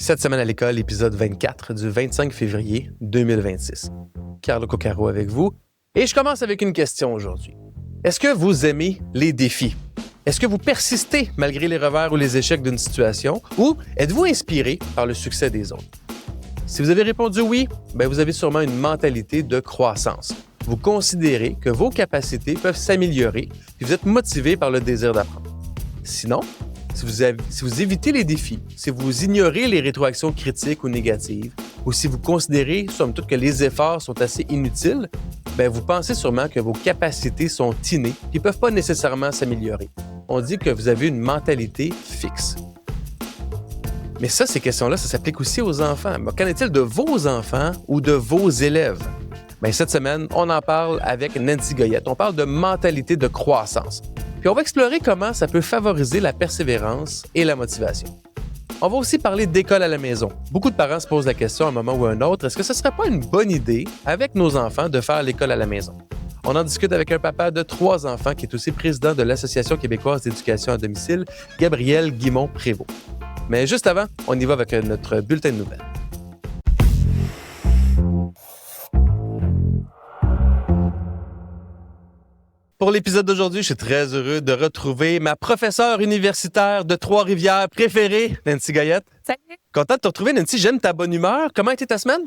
Cette semaine à l'école, épisode 24 du 25 février 2026. Carlo Coccaro avec vous. Et je commence avec une question aujourd'hui. Est-ce que vous aimez les défis? Est-ce que vous persistez malgré les revers ou les échecs d'une situation? Ou êtes-vous inspiré par le succès des autres? Si vous avez répondu oui, vous avez sûrement une mentalité de croissance. Vous considérez que vos capacités peuvent s'améliorer et vous êtes motivé par le désir d'apprendre. Sinon, si vous évitez les défis, si vous ignorez les rétroactions critiques ou négatives, ou si vous considérez, somme toute, que les efforts sont assez inutiles, vous pensez sûrement que vos capacités sont innées et ne peuvent pas nécessairement s'améliorer. On dit que vous avez une mentalité fixe. Mais ça, ces questions-là, ça s'applique aussi aux enfants. Mais qu'en est-il de vos enfants ou de vos élèves? Cette semaine, on en parle avec Nancy Goyette. On parle de mentalité de croissance. Puis on va explorer comment ça peut favoriser la persévérance et la motivation. On va aussi parler d'école à la maison. Beaucoup de parents se posent la question à un moment ou à un autre, est-ce que ce ne serait pas une bonne idée, avec nos enfants, de faire l'école à la maison? On en discute avec un papa de 3 enfants qui est aussi président de l'Association québécoise d'éducation à domicile, Gabriel Guimond-Prévost. Mais juste avant, on y va avec notre bulletin de nouvelles. Pour l'épisode d'aujourd'hui, je suis très heureux de retrouver ma professeure universitaire de Trois-Rivières préférée, Nancy Goyette. Salut! Content de te retrouver, Nancy. J'aime ta bonne humeur. Comment a été ta semaine?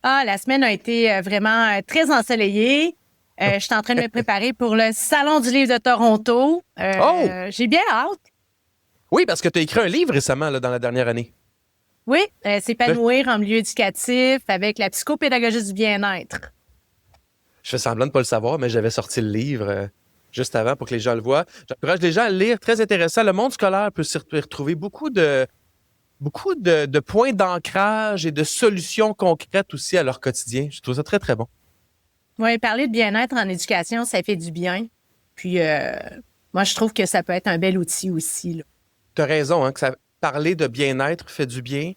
La semaine a été vraiment très ensoleillée. Je suis en train de me préparer pour le Salon du livre de Toronto. J'ai bien hâte. Oui, parce que tu as écrit un livre récemment dans la dernière année. Oui, s'épanouir en milieu éducatif avec la psychopédagogie du bien-être. Je fais semblant de ne pas le savoir, mais j'avais sorti le livre juste avant pour que les gens le voient. J'encourage les gens à le lire. Très intéressant. Le monde scolaire peut s'y retrouver beaucoup de points d'ancrage et de solutions concrètes aussi à leur quotidien. Je trouve ça très, très bon. Oui, parler de bien-être en éducation, ça fait du bien. Puis, moi, je trouve que ça peut être un bel outil aussi. Tu as raison, que parler de bien-être fait du bien,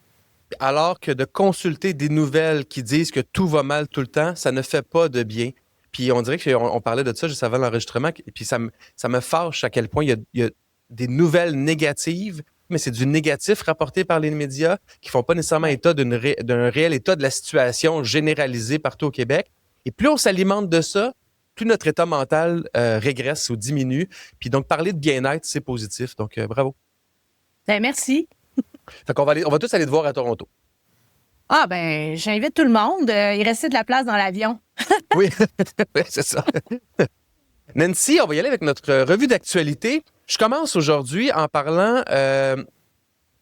alors que de consulter des nouvelles qui disent que tout va mal tout le temps, ça ne fait pas de bien. Puis on dirait qu'on parlait de ça juste avant l'enregistrement, puis ça me fâche à quel point il y a des nouvelles négatives, mais c'est du négatif rapporté par les médias qui font pas nécessairement état d'un réel état de la situation généralisée partout au Québec. Et plus on s'alimente de ça, plus notre état mental régresse ou diminue. Puis donc, parler de bien-être, c'est positif. Donc, bravo. Merci. Fait qu'on on va tous aller te voir à Toronto. J'invite tout le monde. Il restait de la place dans l'avion. Oui, c'est ça. Nancy, on va y aller avec notre revue d'actualité. Je commence aujourd'hui en parlant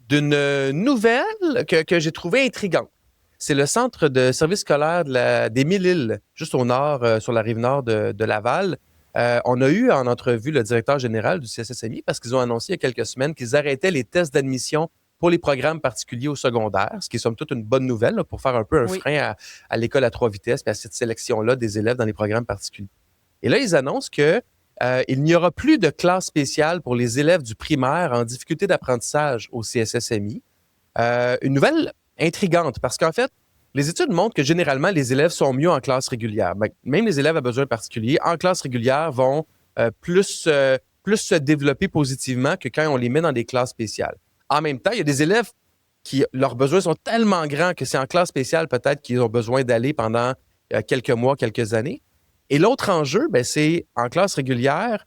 d'une nouvelle que j'ai trouvée intrigante. C'est le centre de service scolaire des Mille-Îles, juste au nord, sur la rive nord de Laval. On a eu en entrevue le directeur général du CSSMI parce qu'ils ont annoncé il y a quelques semaines qu'ils arrêtaient les tests d'admission pour les programmes particuliers au secondaire, ce qui est somme toute une bonne nouvelle pour faire un peu un frein à l'école à 3 vitesses et à cette sélection-là des élèves dans les programmes particuliers. Et là, ils annoncent qu'il n'y aura plus de classe spéciale pour les élèves du primaire en difficulté d'apprentissage au CSSMI. Une nouvelle intrigante parce qu'en fait, les études montrent que généralement, les élèves sont mieux en classe régulière. Même les élèves à besoins particuliers, en classe régulière, vont plus se développer positivement que quand on les met dans des classes spéciales. En même temps, il y a des élèves qui, leurs besoins sont tellement grands que c'est en classe spéciale peut-être qu'ils ont besoin d'aller pendant quelques mois, quelques années. Et l'autre enjeu, c'est en classe régulière,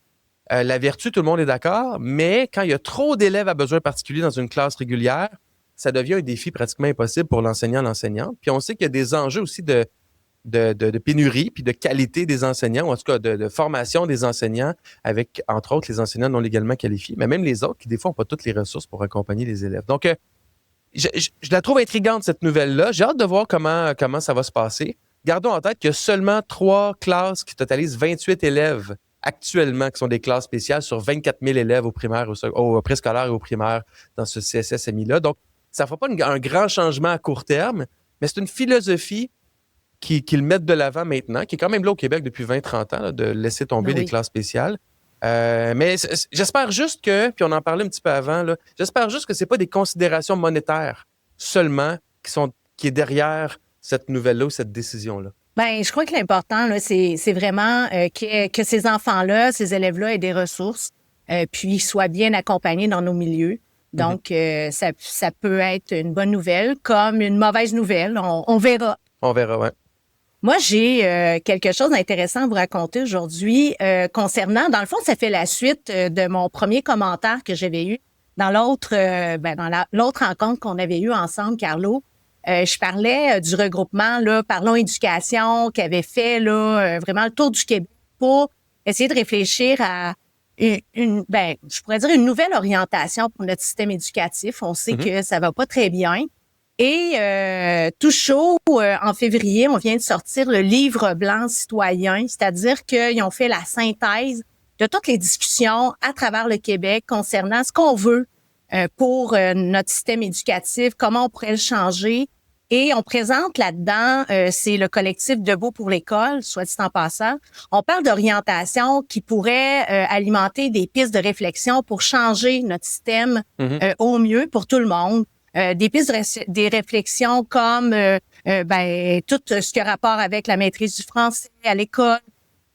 la vertu, tout le monde est d'accord, mais quand il y a trop d'élèves à besoins particuliers dans une classe régulière, ça devient un défi pratiquement impossible pour l'enseignant, l'enseignante. Puis on sait qu'il y a des enjeux aussi de pénurie puis de qualité des enseignants, ou en tout cas de formation des enseignants avec, entre autres, les enseignants non légalement qualifiés, mais même les autres qui, des fois, n'ont pas toutes les ressources pour accompagner les élèves. Donc, je la trouve intrigante, cette nouvelle-là. J'ai hâte de voir comment ça va se passer. Gardons en tête qu'il y a seulement 3 classes qui totalisent 28 élèves actuellement, qui sont des classes spéciales sur 24 000 élèves au primaire, au préscolaire et au primaire dans ce CSSMI-là. Donc, ça ne fera pas un grand changement à court terme, mais c'est une philosophie qu'ils mettent de l'avant maintenant, qui est quand même là au Québec depuis 20-30 ans, là, de laisser tomber les classes spéciales. Mais j'espère juste que, puis on en parlait un petit peu avant, là, j'espère juste que ce n'est pas des considérations monétaires seulement qui est derrière cette nouvelle-là ou cette décision-là. Je crois que l'important, là, c'est vraiment que ces enfants-là, ces élèves-là aient des ressources, puis soient bien accompagnés dans nos milieux. Donc, ça peut être une bonne nouvelle comme une mauvaise nouvelle. On verra. On verra, oui. Moi, j'ai quelque chose d'intéressant à vous raconter aujourd'hui concernant, dans le fond, ça fait la suite de mon premier commentaire que j'avais eu dans l'autre rencontre qu'on avait eue ensemble, Carlo. Je parlais du regroupement, là, Parlons Éducation, qui avait fait là, vraiment le tour du Québec pour essayer de réfléchir à je pourrais dire une nouvelle orientation pour notre système éducatif. On sait que ça va pas très bien. Et tout chaud, en février, on vient de sortir le livre blanc citoyen, c'est-à-dire qu'ils ont fait la synthèse de toutes les discussions à travers le Québec concernant ce qu'on veut pour notre système éducatif, comment on pourrait le changer. Et on présente là-dedans, c'est le collectif Debout pour l'école, soit dit en passant. On parle d'orientation qui pourrait alimenter des pistes de réflexion pour changer notre système au mieux pour tout le monde. Des pistes, des réflexions comme tout ce qui a rapport avec la maîtrise du français à l'école,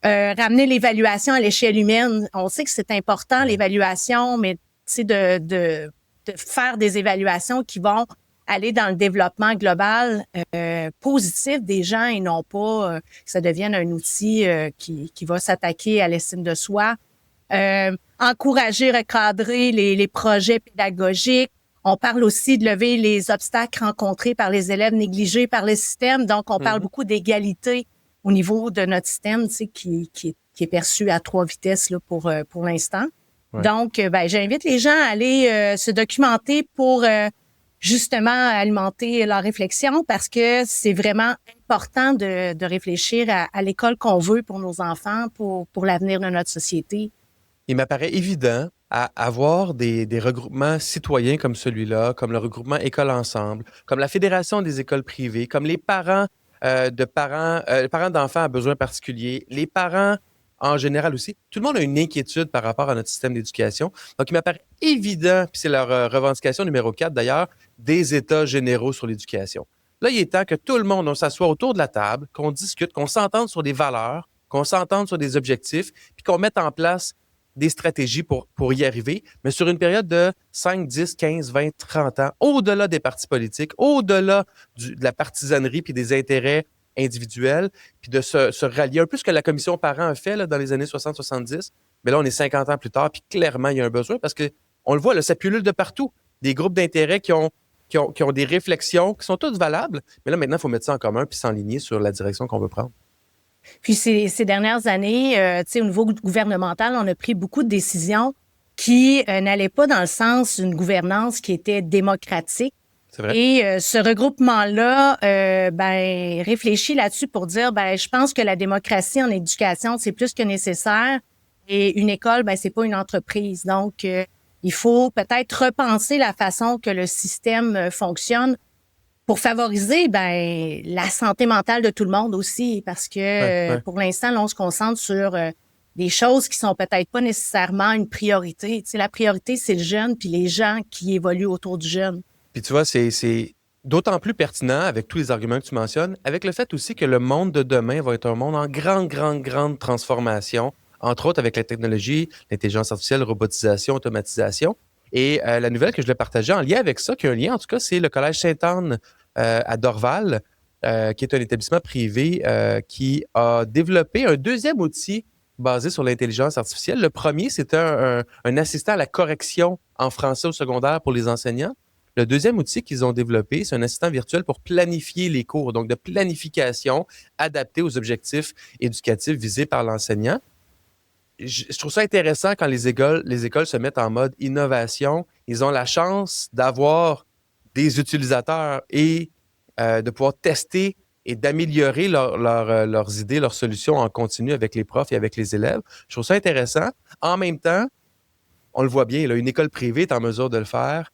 ramener l'évaluation à l'échelle humaine. On sait que c'est important l'évaluation, mais c'est de faire des évaluations qui vont aller dans le développement global positif des gens et non pas que ça devienne un outil qui va s'attaquer à l'estime de soi. Encourager, recadrer les projets pédagogiques. On parle aussi de lever les obstacles rencontrés par les élèves négligés par le système. Donc, on parle beaucoup d'égalité au niveau de notre système, tu sais, qui est perçu à 3 vitesses là, pour l'instant. Ouais. Donc, j'invite les gens à aller se documenter pour justement alimenter leur réflexion parce que c'est vraiment important de réfléchir à l'école qu'on veut pour nos enfants, pour l'avenir de notre société. Il m'apparaît évident à avoir des regroupements citoyens comme celui-là, comme le regroupement École Ensemble, comme la Fédération des écoles privées, comme les parents parents d'enfants à besoins particuliers, les parents en général aussi. Tout le monde a une inquiétude par rapport à notre système d'éducation. Donc, il m'apparaît évident, puis c'est leur revendication numéro 4 d'ailleurs, des États généraux sur l'éducation. Là, il est temps que tout le monde, on s'assoit autour de la table, qu'on discute, qu'on s'entende sur des valeurs, qu'on s'entende sur des objectifs, puis qu'on mette en place des stratégies pour y arriver, mais sur une période de 5, 10, 15, 20, 30 ans, au-delà des partis politiques, au-delà de la partisanerie puis des intérêts individuels, puis de se rallier un peu ce que la commission parents a fait là, dans les années 60-70. Mais là, on est 50 ans plus tard, puis clairement, il y a un besoin parce que on le voit, là, ça pullule de partout. Des groupes d'intérêt qui ont des réflexions qui sont toutes valables, mais là, maintenant, il faut mettre ça en commun puis s'enligner sur la direction qu'on veut prendre. Puis ces dernières années, au niveau gouvernemental, on a pris beaucoup de décisions qui n'allaient pas dans le sens d'une gouvernance qui était démocratique. C'est vrai. Et ce regroupement-là, réfléchit là-dessus pour dire, je pense que la démocratie en éducation, c'est plus que nécessaire. Et une école, c'est pas une entreprise. Donc, il faut peut-être repenser la façon que le système fonctionne pour favoriser la santé mentale de tout le monde aussi, parce que pour l'instant, là, on se concentre sur des choses qui sont peut-être pas nécessairement une priorité. Tu sais, la priorité, c'est le jeune, puis les gens qui évoluent autour du jeune. Puis tu vois, c'est d'autant plus pertinent avec tous les arguments que tu mentionnes, avec le fait aussi que le monde de demain va être un monde en grande transformation, entre autres avec la technologie, l'intelligence artificielle, robotisation, automatisation. Et la nouvelle que je voulais partager en lien avec ça, qui a un lien en tout cas, c'est le Collège Sainte-Anne à Dorval, qui est un établissement privé qui a développé un deuxième outil basé sur l'intelligence artificielle. Le premier, c'était un assistant à la correction en français au secondaire pour les enseignants. Le deuxième outil qu'ils ont développé, c'est un assistant virtuel pour planifier les cours, donc de planification adapté aux objectifs éducatifs visés par l'enseignant. Je trouve ça intéressant quand les écoles se mettent en mode innovation. Ils ont la chance d'avoir des utilisateurs et de pouvoir tester et d'améliorer leurs idées, leurs solutions en continu avec les profs et avec les élèves. Je trouve ça intéressant. En même temps, on le voit bien, là, une école privée est en mesure de le faire.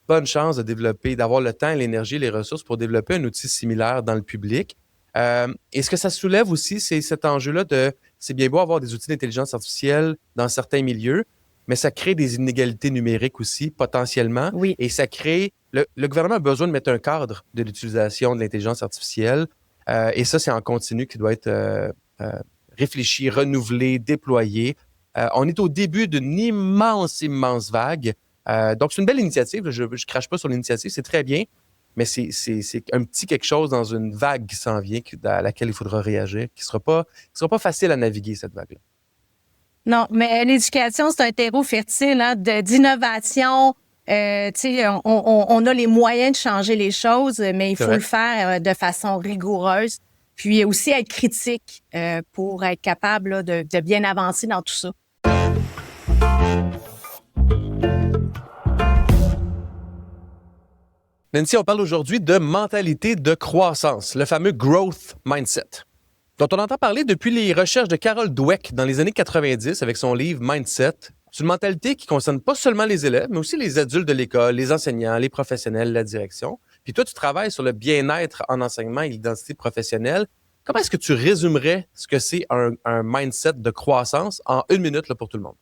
Bonne chance de développer, d'avoir le temps, l'énergie, les ressources pour développer un outil similaire dans le public. Et ce que ça soulève aussi, c'est cet enjeu-là c'est bien beau avoir des outils d'intelligence artificielle dans certains milieux, mais ça crée des inégalités numériques aussi, potentiellement. Oui. Et ça crée... Le gouvernement a besoin de mettre un cadre de l'utilisation de l'intelligence artificielle. Et ça, c'est en continu qui doit être réfléchi, renouvelé, déployé. On est au début d'une immense vague. Donc, c'est une belle initiative. Je ne crache pas sur l'initiative, c'est très bien, mais c'est un petit quelque chose dans une vague qui s'en vient, à laquelle il faudra réagir, qui sera pas facile à naviguer, cette vague-là. Non, mais l'éducation, c'est un terreau fertile d'innovation. On a les moyens de changer les choses, mais il faut le faire de façon rigoureuse. Puis aussi être critique pour être capable là, de bien avancer dans tout ça. Nancy, on parle aujourd'hui de mentalité de croissance, le fameux growth mindset, dont on entend parler depuis les recherches de Carol Dweck dans les années 90 avec son livre Mindset. C'est une mentalité qui concerne pas seulement les élèves, mais aussi les adultes de l'école, les enseignants, les professionnels, la direction. Puis toi, tu travailles sur le bien-être en enseignement et l'identité professionnelle. Comment est-ce que tu résumerais ce que c'est un mindset de croissance en 1 minute là, pour tout le monde?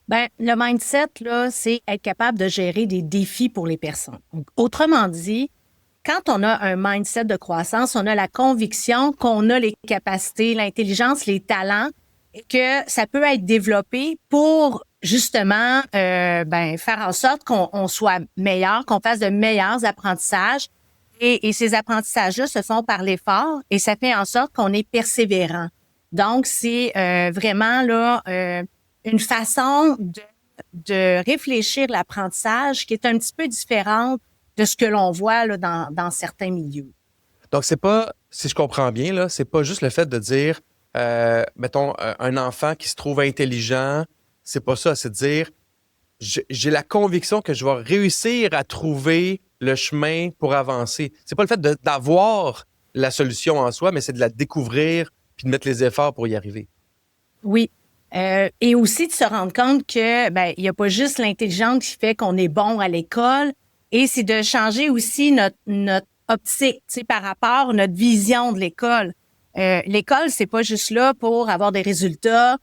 Bien, le mindset, là, c'est être capable de gérer des défis pour les personnes. Donc, autrement dit, quand on a un mindset de croissance, on a la conviction qu'on a les capacités, l'intelligence, les talents, et que ça peut être développé pour justement faire en sorte qu'on soit meilleur, qu'on fasse de meilleurs apprentissages. Et ces apprentissages-là se font par l'effort et ça fait en sorte qu'on est persévérant. Donc, c'est vraiment là une façon de réfléchir l'apprentissage qui est un petit peu différente de ce que l'on voit là, dans certains milieux. Donc, c'est pas, si je comprends bien, là, c'est pas juste le fait de dire, mettons, un enfant qui se trouve intelligent, c'est pas ça, c'est de dire, j'ai la conviction que je vais réussir à trouver le chemin pour avancer. C'est pas le fait d'avoir la solution en soi, mais c'est de la découvrir puis de mettre les efforts pour y arriver. Oui. Et aussi de se rendre compte que il y a pas juste l'intelligence qui fait qu'on est bon à l'école, et c'est de changer aussi notre optique, tu sais, par rapport à notre vision de l'école. L'école, c'est pas juste là pour avoir des résultats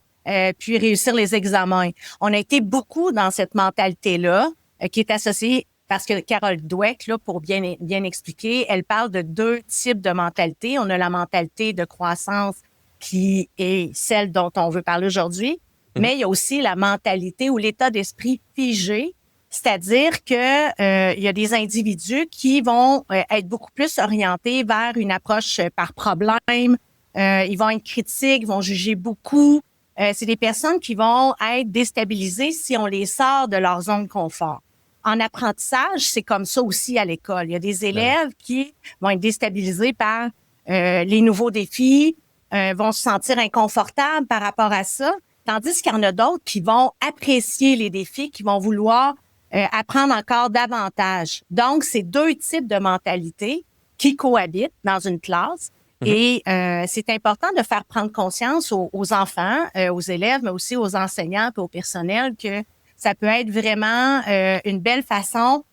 puis réussir les examens. On a été beaucoup dans cette mentalité-là qui est associée, parce que Carol Dweck, là, pour bien expliquer, elle parle de 2 types de mentalité. On a la mentalité de croissance qui est celle dont on veut parler aujourd'hui, mais il y a aussi la mentalité ou l'état d'esprit figé, c'est-à-dire que il y a des individus qui vont être beaucoup plus orientés vers une approche par problème, ils vont être critiques, ils vont juger beaucoup. C'est des personnes qui vont être déstabilisées si on les sort de leur zone de confort. En apprentissage, c'est comme ça aussi à l'école. Il y a des élèves qui vont être déstabilisés par les nouveaux défis, vont se sentir inconfortables par rapport à ça, tandis qu'il y en a d'autres qui vont apprécier les défis, qui vont vouloir apprendre encore davantage. Donc, c'est 2 types de mentalités qui cohabitent dans une classe. Et c'est important de faire prendre conscience aux enfants, aux élèves, mais aussi aux enseignants et au personnel que ça peut être vraiment une belle façon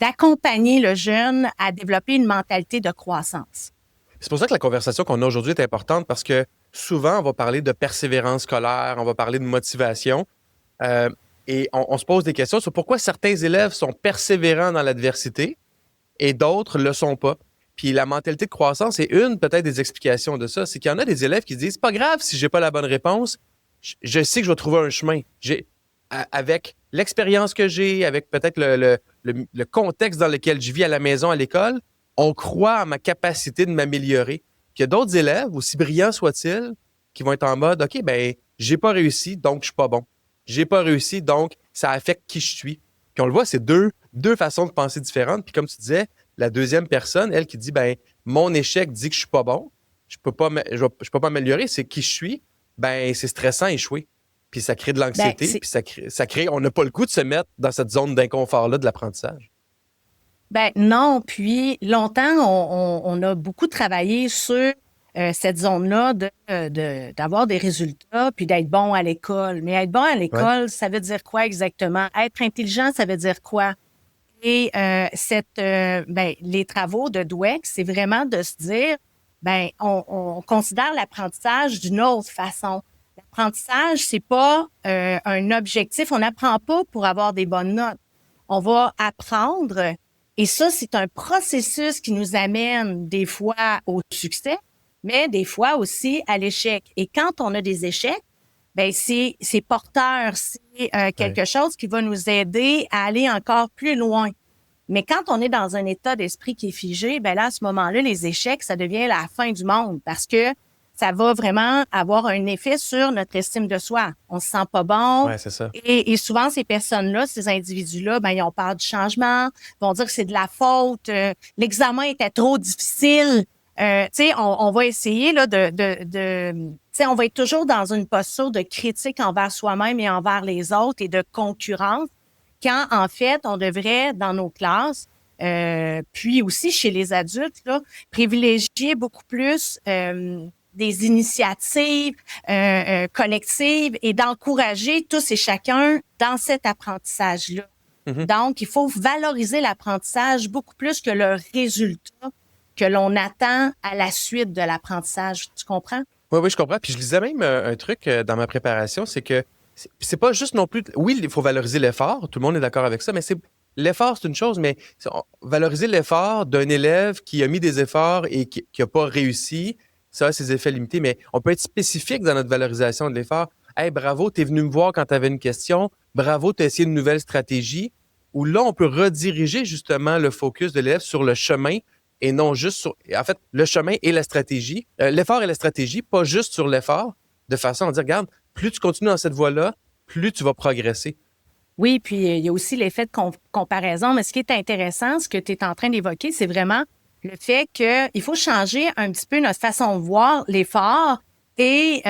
d'accompagner le jeune à développer une mentalité de croissance. C'est pour ça que la conversation qu'on a aujourd'hui est importante, parce que souvent, on va parler de persévérance scolaire, on va parler de motivation, et on se pose des questions sur pourquoi certains élèves sont persévérants dans l'adversité et d'autres ne le sont pas. Puis la mentalité de croissance est une peut-être des explications de ça. C'est qu'il y en a des élèves qui se disent, c'est pas grave si j'ai pas la bonne réponse, je sais que je vais trouver un chemin. Avec l'expérience que j'ai, avec peut-être le contexte dans lequel je vis à la maison, à l'école, on croit à ma capacité de m'améliorer. Puis il y a d'autres élèves, aussi brillants soient-ils, qui vont être en mode, OK, j'ai pas réussi, donc je suis pas bon. J'ai pas réussi, donc ça affecte qui je suis. Puis on le voit, c'est deux façons de penser différentes. Puis comme tu disais, la deuxième personne, elle qui dit, mon échec dit que je suis pas bon, je peux pas m'améliorer, c'est qui je suis, c'est stressant échouer. Puis ça crée de l'anxiété, puis ça crée, on n'a pas le goût de se mettre dans cette zone d'inconfort-là de l'apprentissage. Non, puis longtemps, on a beaucoup travaillé sur cette zone-là d'avoir des résultats puis d'être bon à l'école. Mais être bon à l'école, ça veut dire quoi exactement? Être intelligent, ça veut dire quoi? Et les travaux de Dweck, c'est vraiment de se dire, on considère l'apprentissage d'une autre façon. L'apprentissage, c'est pas un objectif. On n'apprend pas pour avoir des bonnes notes. On va apprendre, et ça, c'est un processus qui nous amène des fois au succès, mais des fois aussi à l'échec. Et quand on a des échecs, ben c'est porteur, c'est quelque Ouais. chose qui va nous aider à aller encore plus loin. Mais quand on est dans un état d'esprit qui est figé, ben là, à ce moment-là, les échecs, ça devient la fin du monde parce que ça va vraiment avoir un effet sur notre estime de soi. On se sent pas bon. Ouais, c'est ça. Et souvent, ces personnes-là, ces individus-là, ben, ils ont peur du changement, vont dire que c'est de la faute, l'examen était trop difficile. Tu sais, on va essayer là tu sais, on va être toujours dans une posture de critique envers soi-même et envers les autres et de concurrence, quand en fait, on devrait, dans nos classes, puis aussi chez les adultes, là, privilégier beaucoup plus des initiatives collectives et d'encourager tous et chacun dans cet apprentissage-là. Mhm. Donc, il faut valoriser l'apprentissage beaucoup plus que le résultat que l'on attend à la suite de l'apprentissage. Tu comprends? Oui, oui, je comprends. Puis je lisais même un truc dans ma préparation, c'est que c'est pas juste non plus. Oui, il faut valoriser l'effort. Tout le monde est d'accord avec ça, mais l'effort, c'est une chose, mais valoriser l'effort d'un élève qui a mis des efforts et qui n'a pas réussi, ça a ses effets limités. Mais on peut être spécifique dans notre valorisation de l'effort. Hey, bravo, t'es venu me voir quand tu avais une question. Bravo, t'as essayé une nouvelle stratégie. Où là, on peut rediriger justement le focus de l'élève sur le chemin et non juste sur, en fait, le chemin et la stratégie, l'effort et la stratégie, pas juste sur l'effort, de façon à dire, regarde, plus tu continues dans cette voie-là, plus tu vas progresser. Oui, puis il y a aussi l'effet de comparaison. Mais ce qui est intéressant, ce que tu es en train d'évoquer, c'est vraiment le fait qu'il faut changer un petit peu notre façon de voir l'effort et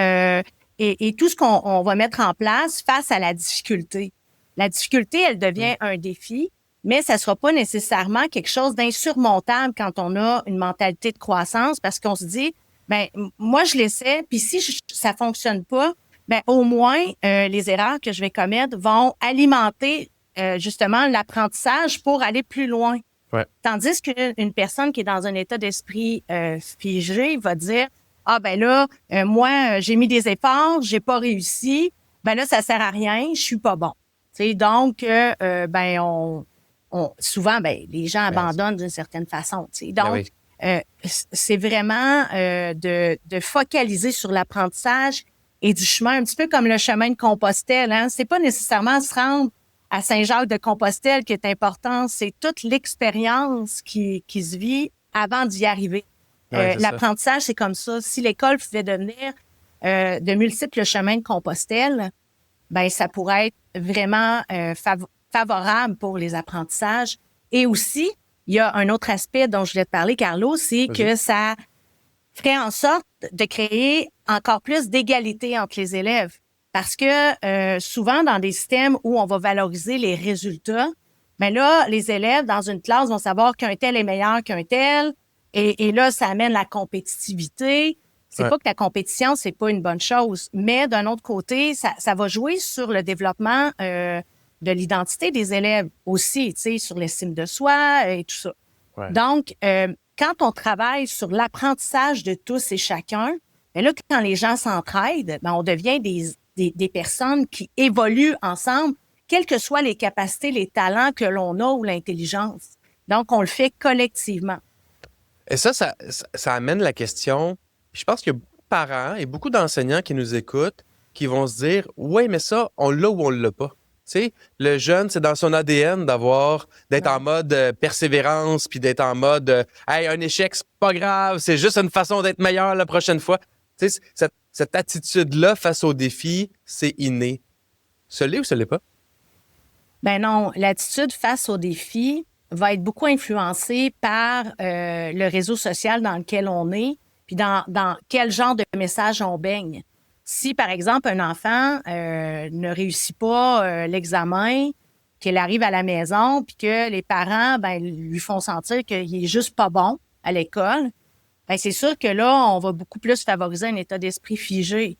tout ce qu'on va mettre en place face à la difficulté. La difficulté, elle devient un défi, mais ça ne sera pas nécessairement quelque chose d'insurmontable quand on a une mentalité de croissance parce qu'on se dit, ben moi, je l'essaie, puis si ça fonctionne pas, ben au moins les erreurs que je vais commettre vont alimenter justement l'apprentissage pour aller plus loin. Ouais. Tandis qu'une personne qui est dans un état d'esprit figé va dire ah ben là moi j'ai mis des efforts, j'ai pas réussi, ben là ça sert à rien, je suis pas bon. T'sais, donc ben souvent ben les gens Ben, abandonnent d'une certaine façon. T'sais. ben Donc oui. c'est vraiment de focaliser sur l'apprentissage et du chemin, un petit peu comme le chemin de Compostelle. Hein? C'est pas nécessairement se rendre à Saint-Jacques-de-Compostelle qui est important, c'est toute l'expérience qui se vit avant d'y arriver. Ouais, c'est ça. L'apprentissage, c'est comme ça. Si l'école pouvait devenir de multiples chemins de Compostelle, ben ça pourrait être vraiment favorable pour les apprentissages. Et aussi, il y a un autre aspect dont je voulais te parler, Carlo, c'est Vas-y. que ça ferait en sorte de créer encore plus d'égalité entre les élèves. Parce que souvent, dans des systèmes où on va valoriser les résultats, ben là, les élèves dans une classe vont savoir qu'un tel est meilleur qu'un tel. Et là, ça amène la compétitivité. C'est Ouais. pas que la compétition, c'est pas une bonne chose. Mais d'un autre côté, ça va jouer sur le développement de l'identité des élèves aussi, tu sais, sur l'estime de soi et tout ça. Ouais. Donc, quand on travaille sur l'apprentissage de tous et chacun, bien là, quand les gens s'entraident, ben, on devient des personnes qui évoluent ensemble, quelles que soient les capacités, les talents que l'on a ou l'intelligence. Donc, on le fait collectivement. Et ça amène la question. Je pense qu'il y a beaucoup de parents et beaucoup d'enseignants qui nous écoutent qui vont se dire ouais, mais ça, on l'a ou on l'a pas. Tu sais, le jeune, c'est dans son ADN d'être en mode persévérance, puis d'être en mode hey, un échec, c'est pas grave, c'est juste une façon d'être meilleur la prochaine fois. Tu sais, cette attitude-là face aux défis, c'est inné. Ce l'est ou ce l'est pas? Ben non, l'attitude face aux défis va être beaucoup influencée par le réseau social dans lequel on est, puis dans quel genre de message on baigne. Si, par exemple, un enfant ne réussit pas l'examen, qu'il arrive à la maison, puis que les parents ben, lui font sentir qu'il est juste pas bon à l'école, ben, c'est sûr que là, on va beaucoup plus favoriser un état d'esprit figé.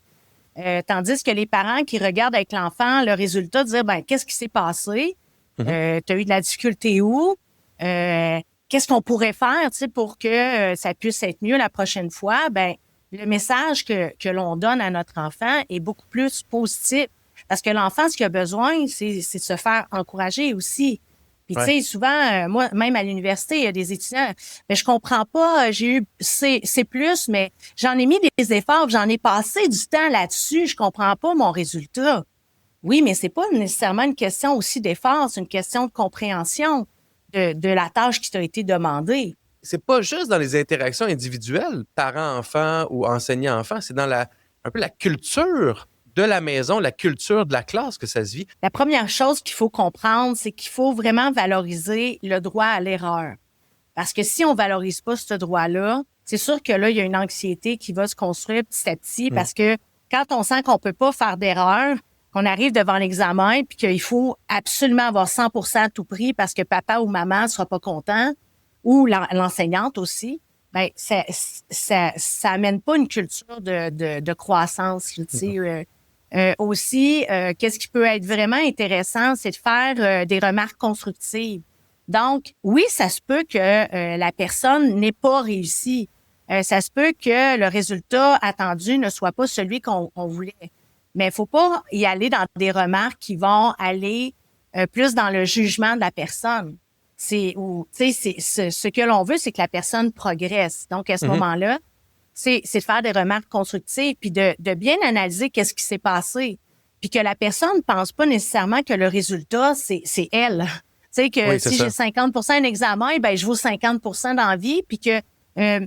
Tandis que les parents qui regardent avec l'enfant le résultat, dire ben qu'est-ce qui s'est passé? Mhm. Tu as eu de la difficulté où? Qu'est-ce qu'on pourrait faire pour que ça puisse être mieux la prochaine fois? Ben, le message que l'on donne à notre enfant est beaucoup plus positif. Parce que l'enfant, ce qu'il a besoin, c'est de se faire encourager aussi. Puis, tu Ouais. sais, souvent, moi, même à l'université, il y a des étudiants, mais je comprends pas, j'ai eu C+, mais j'en ai mis des efforts, j'en ai passé du temps là-dessus, je comprends pas mon résultat. Oui, mais c'est pas nécessairement une question aussi d'effort, c'est une question de compréhension de la tâche qui t'a été demandée. C'est pas juste dans les interactions individuelles, parents-enfants ou enseignants-enfants, c'est dans un peu la culture de la maison, la culture de la classe que ça se vit. La première chose qu'il faut comprendre, c'est qu'il faut vraiment valoriser le droit à l'erreur. Parce que si on valorise pas ce droit-là, c'est sûr que là, il y a une anxiété qui va se construire petit à petit parce que quand on sent qu'on peut pas faire d'erreur, qu'on arrive devant l'examen puis qu'il faut absolument avoir 100% à tout prix parce que papa ou maman sera pas content ou l'enseignante aussi, ben ça amène pas une culture de croissance, tu sais. Aussi, qu'est-ce qui peut être vraiment intéressant, c'est de faire des remarques constructives. Donc, oui, ça se peut que la personne n'ait pas réussi. Ça se peut que le résultat attendu ne soit pas celui qu'on voulait. Mais il faut pas y aller dans des remarques qui vont aller plus dans le jugement de la personne. Tu sais, ce que l'on veut, c'est que la personne progresse. Donc, à ce moment-là, c'est de faire des remarques constructives puis de bien analyser qu'est-ce qui s'est passé. Puis que la personne ne pense pas nécessairement que le résultat, c'est elle. Tu sais, que Oui, c'est si ça. j'ai 50% un examen, ben je vaux 50% dans la vie, puis que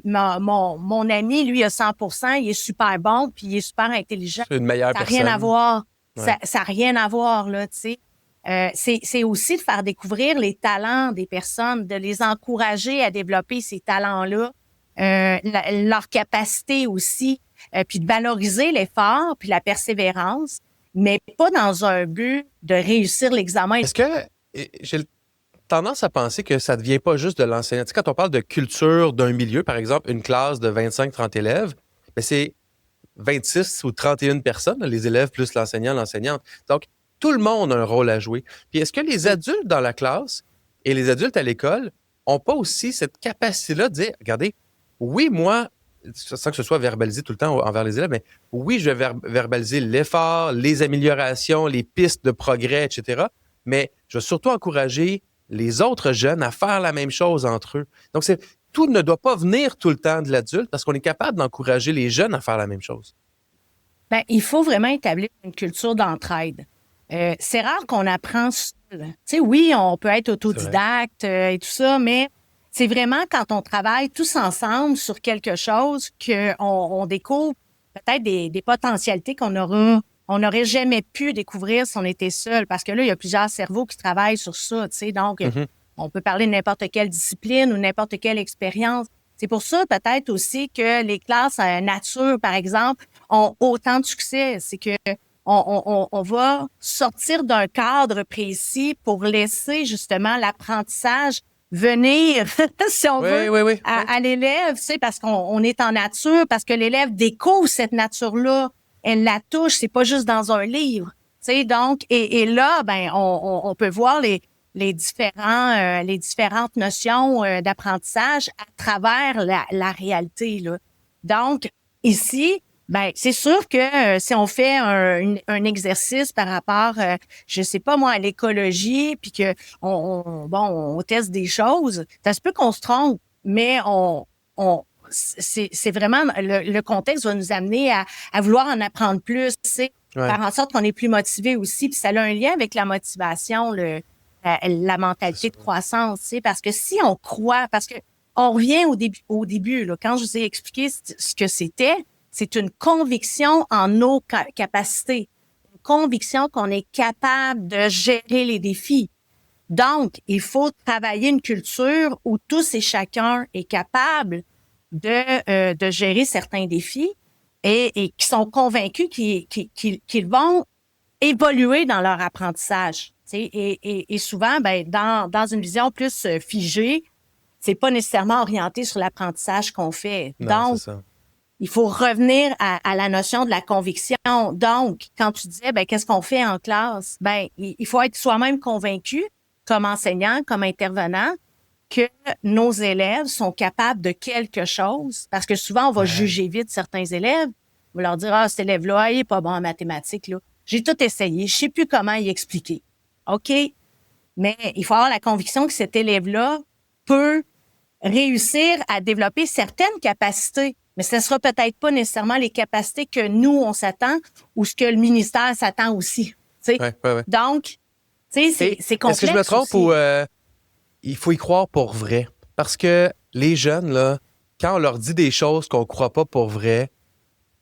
mon ami, lui, a 100%, il est super bon, puis il est super intelligent. C'est une meilleure Ça n'a rien à personne. voir. Ouais. Ça n'a rien à voir, là, tu sais. C'est aussi de faire découvrir les talents des personnes, de les encourager à développer ces talents-là, leur capacité aussi, puis de valoriser l'effort puis la persévérance, mais pas dans un but de réussir l'examen. Est-ce que j'ai tendance à penser que ça ne devient pas juste de l'enseignant? Tu sais, quand on parle de culture d'un milieu, par exemple, une classe de 25-30 élèves, ben c'est 26 ou 31 personnes, les élèves plus l'enseignant, l'enseignante. Donc, tout le monde a un rôle à jouer. Puis est-ce que les adultes dans la classe et les adultes à l'école n'ont pas aussi cette capacité-là de dire, regardez, oui, moi, sans que ce soit verbalisé tout le temps envers les élèves, mais oui, je vais verbaliser l'effort, les améliorations, les pistes de progrès, etc. Mais je vais surtout encourager les autres jeunes à faire la même chose entre eux. Donc, tout ne doit pas venir tout le temps de l'adulte parce qu'on est capable d'encourager les jeunes à faire la même chose. Ben, il faut vraiment établir une culture d'entraide. C'est rare qu'on apprend seul. Tu sais, oui, on peut être autodidacte et tout ça, mais c'est vraiment quand on travaille tous ensemble sur quelque chose qu'on découvre peut-être des potentialités on n'aurait jamais pu découvrir si on était seul. Parce que là, il y a plusieurs cerveaux qui travaillent sur ça, tu sais. Donc, on peut parler de n'importe quelle discipline ou n'importe quelle expérience. C'est pour ça, peut-être aussi, que les classes nature, par exemple, ont autant de succès. C'est que on va sortir d'un cadre précis pour laisser justement l'apprentissage venir, si on veut, Oui. à l'élève, tu sais, parce qu'on est en nature, parce que l'élève découvre cette nature-là, elle la touche, c'est pas juste dans un livre, tu sais. Donc, et là, ben, on peut voir les différentes notions d'apprentissage à travers la réalité, là. Donc, ici, ben, c'est sûr que si on fait un exercice par rapport, je sais pas moi, à l'écologie, puis que on teste des choses, ça se peut qu'on se trompe, mais c'est vraiment le contexte va nous amener à vouloir en apprendre plus, tu sais, faire en sorte qu'on est plus motivé aussi, puis ça a un lien avec la motivation, la mentalité de croissance, tu sais, parce que si on croit, parce que on revient au début là, quand je vous ai expliqué ce que c'était, c'est une conviction en nos capacités, une conviction qu'on est capable de gérer les défis. Donc, il faut travailler une culture où tous et chacun est capable de gérer certains défis et qui sont convaincus qu'ils vont évoluer dans leur apprentissage. Tu sais, et souvent, ben, dans une vision plus figée, c'est pas nécessairement orienté sur l'apprentissage qu'on fait. Non, c'est Donc, ça. il faut revenir à la notion de la conviction. Donc, quand tu disais, ben, qu'est-ce qu'on fait en classe? Ben, il faut être soi-même convaincu, comme enseignant, comme intervenant, que nos élèves sont capables de quelque chose. Parce que souvent, on va juger vite certains élèves. On va leur dire, ah, cet élève-là, il est pas bon en mathématiques, là. J'ai tout essayé. Je sais plus comment y expliquer. OK? mais il faut avoir la conviction que cet élève-là peut réussir à développer certaines capacités, mais ce ne sera peut-être pas nécessairement les capacités que nous, on s'attend ou ce que le ministère s'attend aussi. Ouais. Donc, c'est complexe. Est-ce que je me trompe aussi. ou il faut y croire pour vrai? Parce que les jeunes, là, quand on leur dit des choses qu'on ne croit pas pour vrai,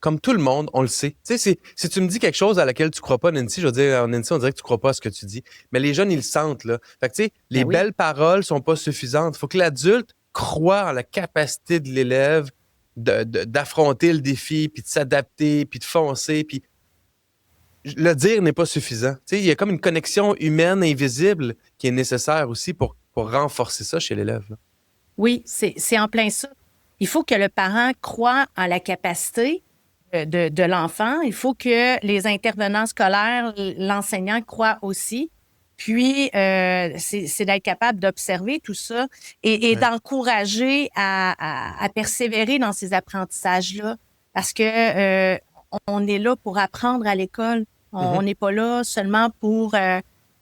comme tout le monde, on le sait. Tu sais, si tu me dis quelque chose à laquelle tu crois pas, Nancy, je veux dire, Nancy, on dirait que tu crois pas à ce que tu dis. Mais les jeunes, ils le sentent, là. Fait que, tu sais, les Oui. belles paroles sont pas suffisantes. Il faut que l'adulte croie en la capacité de l'élève d'affronter le défi, puis de s'adapter, puis de foncer, puis le dire n'est pas suffisant. Tu sais, il y a comme une connexion humaine invisible qui est nécessaire aussi pour renforcer ça chez l'élève, là. Oui, c'est en plein ça. Il faut que le parent croie en la capacité de l'enfant. Il faut que les intervenants scolaires, l'enseignant croient aussi. Puis, c'est d'être capable d'observer tout ça et d'encourager à persévérer dans ces apprentissages-là. Parce que on est là pour apprendre à l'école. On n'est pas là seulement pour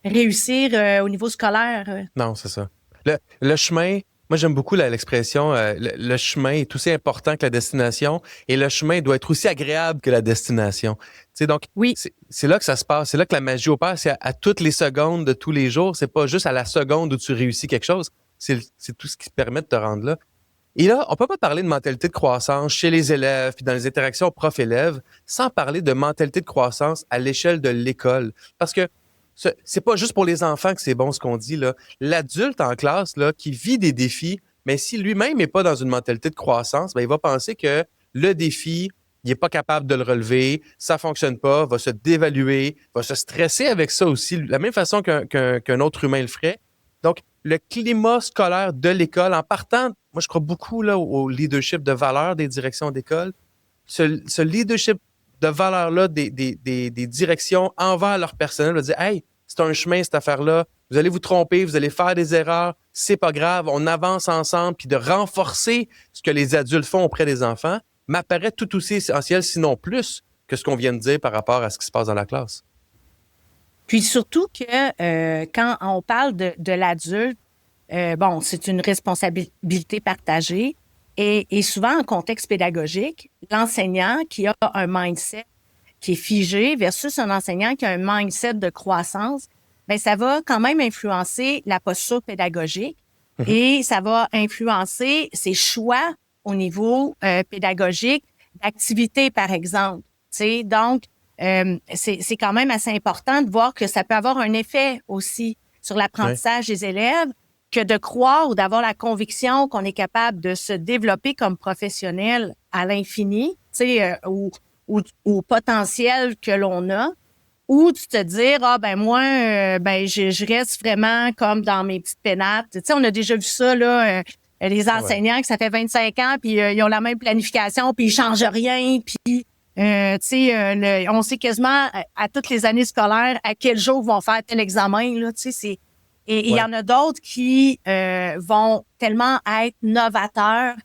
réussir au niveau scolaire. Non, c'est ça. Le chemin, moi j'aime beaucoup l'expression le chemin est aussi important que la destination et le chemin doit être aussi agréable que la destination. Tu sais, donc, Oui, c'est là que ça se passe, c'est là que la magie opère, c'est à toutes les secondes de tous les jours, c'est pas juste à la seconde où tu réussis quelque chose, c'est tout ce qui te permet de te rendre là. Et là, on peut pas parler de mentalité de croissance chez les élèves puis dans les interactions prof-élèves sans parler de mentalité de croissance à l'échelle de l'école. Parce que c'est pas juste pour les enfants que c'est bon ce qu'on dit, là. L'adulte en classe, là, qui vit des défis, mais si lui-même n'est pas dans une mentalité de croissance, ben, il va penser que le défi, il n'est pas capable de le relever, ça fonctionne pas, va se dévaluer, va se stresser avec ça aussi, de la même façon qu'un autre humain le ferait. Donc, le climat scolaire de l'école, en partant, moi, je crois beaucoup là, au leadership de valeur des directions d'école. Ce leadership de valeur-là des directions envers leur personnel, va dire, hey, c'est un chemin, cette affaire-là. Vous allez vous tromper, vous allez faire des erreurs, c'est pas grave, on avance ensemble, puis de renforcer ce que les adultes font auprès des enfants m'apparaît tout aussi essentiel, sinon plus, que ce qu'on vient de dire par rapport à ce qui se passe dans la classe. puis surtout que quand on parle de l'adulte, bon, c'est une responsabilité partagée et souvent en contexte pédagogique, l'enseignant qui a un mindset qui est figé versus un enseignant qui a un mindset de croissance, bien, ça va quand même influencer la posture pédagogique et ça va influencer ses choix au niveau pédagogique, d'activité, par exemple. Tu sais, donc, c'est quand même assez important de voir que ça peut avoir un effet aussi sur l'apprentissage des élèves que de croire ou d'avoir la conviction qu'on est capable de se développer comme professionnel à l'infini, tu sais, au potentiel que l'on a, ou de te dire, ah ben moi, ben je reste vraiment comme dans mes petites pénates. Tu sais, on a déjà vu ça, là, les enseignants que ça fait 25 ans, puis ils ont la même planification, puis ils changent rien, puis tu sais, on sait quasiment à toutes les années scolaires à quel jour ils vont faire tel examen, là, tu sais, et il y en a d'autres qui vont tellement être novateurs.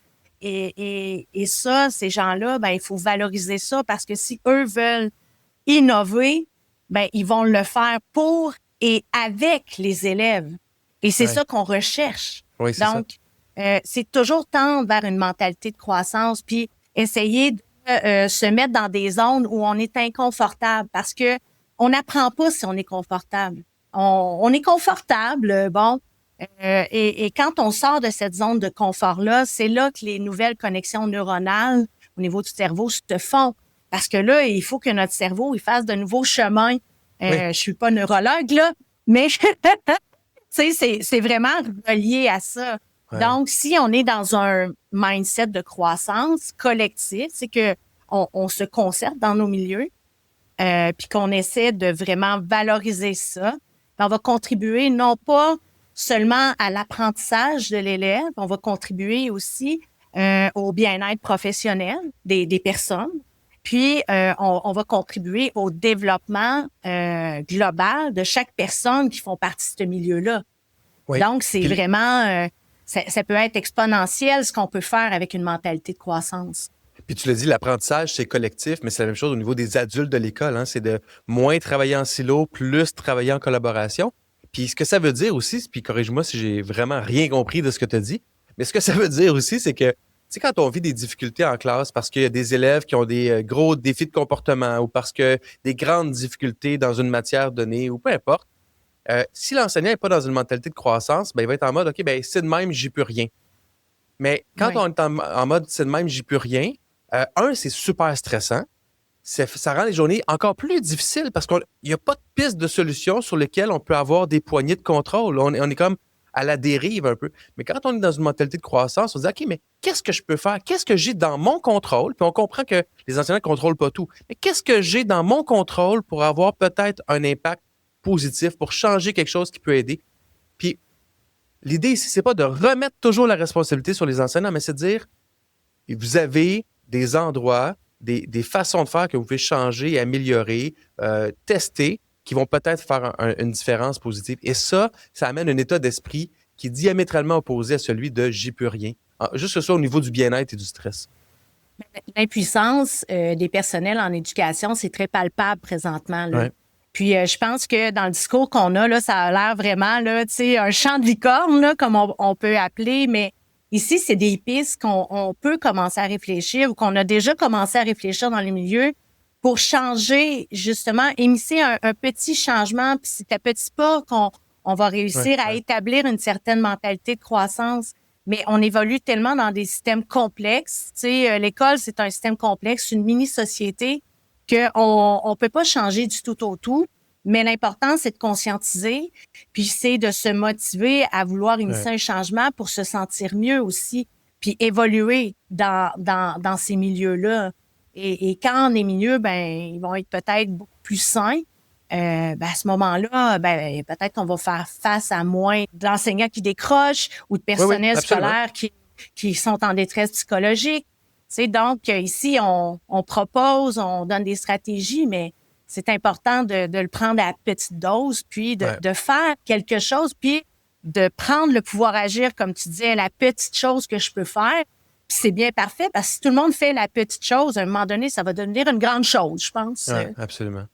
Et ça, ces gens-là, ben, il faut valoriser ça parce que si eux veulent innover, ben, ils vont le faire pour et avec les élèves. Et c'est ça qu'on recherche. Oui, c'est donc, c'est toujours tendre vers une mentalité de croissance puis essayer de se mettre dans des zones où on est inconfortable parce que on n'apprend pas si on est confortable. On est confortable, bon, et quand on sort de cette zone de confort-là, c'est là que les nouvelles connexions neuronales au niveau du cerveau se font. Parce que là, il faut que notre cerveau il fasse de nouveaux chemins. Je suis pas neurologue, là, mais tu sais, c'est vraiment relié à ça. Ouais. Donc, si on est dans un mindset de croissance collective, c'est que on se concerte dans nos milieux, puis qu'on essaie de vraiment valoriser ça, on va contribuer non pas seulement à l'apprentissage de l'élève, on va contribuer aussi au bien-être professionnel des personnes. Puis, on va contribuer au développement global de chaque personne qui font partie de ce milieu-là. Oui. Donc, c'est Puis, vraiment... ça peut être exponentiel ce qu'on peut faire avec une mentalité de croissance. Puis tu l'as dit, l'apprentissage, c'est collectif, mais c'est la même chose au niveau des adultes de l'école. Hein? C'est de moins travailler en silo, plus travailler en collaboration. Puis ce que ça veut dire aussi, puis corrige-moi si j'ai vraiment rien compris de ce que tu as dit, mais ce que ça veut dire aussi, c'est que, tu sais, quand on vit des difficultés en classe parce qu'il y a des élèves qui ont des gros défis de comportement ou parce que des grandes difficultés dans une matière donnée ou peu importe, si l'enseignant n'est pas dans une mentalité de croissance, ben, il va être en mode, OK, ben, c'est de même, j'y peux rien. Mais quand Oui. on est en mode c'est de même, j'y peux rien, c'est super stressant. Ça rend les journées encore plus difficiles parce qu'il n'y a pas de piste de solution sur lesquelles on peut avoir des poignées de contrôle. On est comme à la dérive un peu. Mais quand on est dans une mentalité de croissance, on se dit, OK, mais qu'est-ce que je peux faire? Qu'est-ce que j'ai dans mon contrôle? Puis on comprend que les enseignants ne contrôlent pas tout. Mais qu'est-ce que j'ai dans mon contrôle pour avoir peut-être un impact positif, pour changer quelque chose qui peut aider? Puis l'idée ici, c'est pas de remettre toujours la responsabilité sur les enseignants, mais c'est de dire, vous avez des endroits, des façons de faire que vous pouvez changer, améliorer, tester, qui vont peut-être faire une différence positive. Et ça amène un état d'esprit qui est diamétralement opposé à celui de « j'y peux rien ». Juste que ce soit au niveau du bien-être et du stress. L'impuissance des personnels en éducation, c'est très palpable présentement, là. Ouais. Puis je pense que dans le discours qu'on a, là, ça a l'air vraiment là, tu sais, un chant de licorne, là, comme on peut appeler, mais ici, c'est des pistes qu'on peut commencer à réfléchir ou qu'on a déjà commencé à réfléchir dans les milieux pour changer, justement, émisser un petit changement, puis c'est à petits pas qu'on va réussir à établir une certaine mentalité de croissance. Mais on évolue tellement dans des systèmes complexes. Tu sais, l'école, c'est un système complexe, une mini-société qu'on peut pas changer du tout au tout. Mais l'important, c'est de conscientiser, puis c'est de se motiver à vouloir initier un changement pour se sentir mieux aussi, puis évoluer dans ces milieux-là. Et quand on est mieux, ben ils vont être peut-être beaucoup plus sains. À ce moment-là, ben peut-être qu'on va faire face à moins d'enseignants qui décrochent ou de personnels scolaires qui sont en détresse psychologique. Tu sais, donc ici, on propose, on donne des stratégies, mais c'est important de le prendre à petite dose, puis de faire quelque chose, puis de prendre le pouvoir agir, comme tu disais, la petite chose que je peux faire. Puis c'est bien parfait, parce que si tout le monde fait la petite chose, à un moment donné, ça va devenir une grande chose, je pense. Oui, absolument.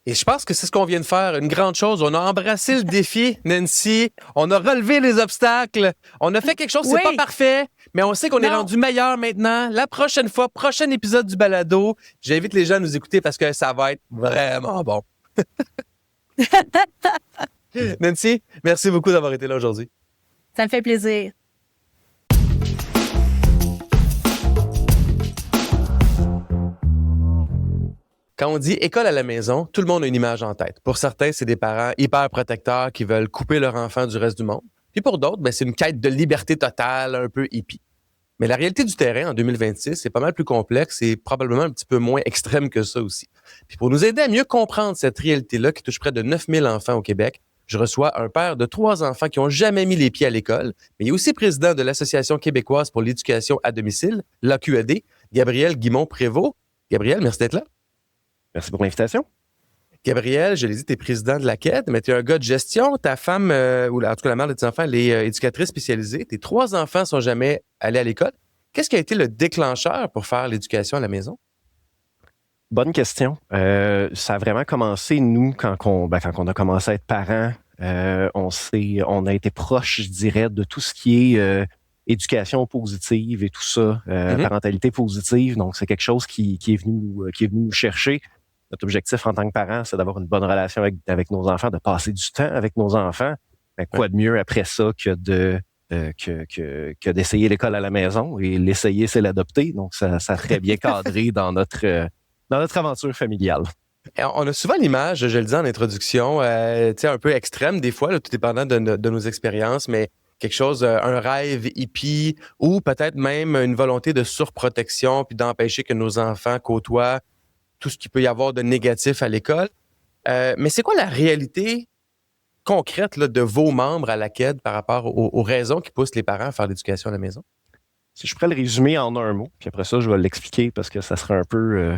Et je pense que c'est ce qu'on vient de faire, une grande chose. On a embrassé le défi, Nancy. On a relevé les obstacles. On a fait quelque chose, c'est pas parfait, mais on sait qu'on est rendu meilleur maintenant. La prochaine fois, prochain épisode du balado, j'invite les gens à nous écouter parce que ça va être vraiment bon. Nancy, merci beaucoup d'avoir été là aujourd'hui. Ça me fait plaisir. Quand on dit école à la maison, tout le monde a une image en tête. Pour certains, c'est des parents hyper protecteurs qui veulent couper leur enfant du reste du monde. Puis pour d'autres, c'est une quête de liberté totale, un peu hippie. Mais la réalité du terrain en 2026, c'est pas mal plus complexe et probablement un petit peu moins extrême que ça aussi. Puis pour nous aider à mieux comprendre cette réalité-là qui touche près de 9000 enfants au Québec, je reçois un père de 3 enfants qui n'ont jamais mis les pieds à l'école, mais il est aussi président de l'Association québécoise pour l'éducation à domicile, l'AQAD, Gabriel Guimond-Prévost. Gabriel, merci d'être là. Merci pour l'invitation. Gabriel, je l'ai dit, tu es président de l'AQAD, mais tu es un gars de gestion. Ta femme, ou en tout cas la mère de tes enfants, elle est éducatrice spécialisée. Tes 3 enfants ne sont jamais allés à l'école. Qu'est-ce qui a été le déclencheur pour faire l'éducation à la maison? Bonne question. Ça a vraiment commencé, nous, quand on a commencé à être parents, on a été proche, je dirais, de tout ce qui est éducation positive et tout ça, parentalité positive. Donc, c'est quelque chose qui est venu nous chercher. Notre objectif en tant que parents, c'est d'avoir une bonne relation avec nos enfants, de passer du temps avec nos enfants. Mais quoi de mieux après ça que d'essayer l'école à la maison? Et l'essayer, c'est l'adopter. Donc, ça a très bien cadré dans notre aventure familiale. On a souvent l'image, je le dis en introduction, un peu extrême des fois, là, tout dépendant de nos expériences, mais quelque chose, un rêve hippie ou peut-être même une volonté de surprotection puis d'empêcher que nos enfants côtoient tout ce qu'il peut y avoir de négatif à l'école. Mais c'est quoi la réalité concrète là, de vos membres à l'AQAD par rapport aux raisons qui poussent les parents à faire l'éducation à la maison? Si je pourrais le résumer en un mot, puis après ça, je vais l'expliquer parce que ça serait un peu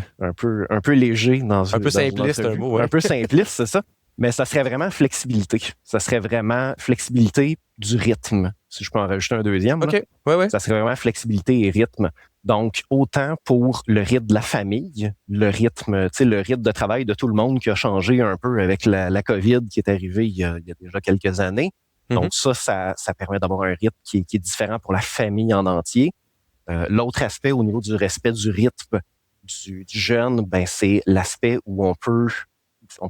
léger un peu simpliste, un mot. Ouais. Un peu simpliste, c'est ça. Mais ça serait vraiment flexibilité. Ça serait vraiment flexibilité du rythme, si je peux en rajouter un deuxième. OK. Ouais. Ça serait vraiment flexibilité et rythme. Donc, autant pour le rythme de la famille, le rythme de travail de tout le monde qui a changé un peu avec la COVID qui est arrivée il y a déjà quelques années. Donc, ça permet d'avoir un rythme qui est différent pour la famille en entier. L'autre aspect au niveau du respect du rythme du jeune, ben c'est l'aspect où on peut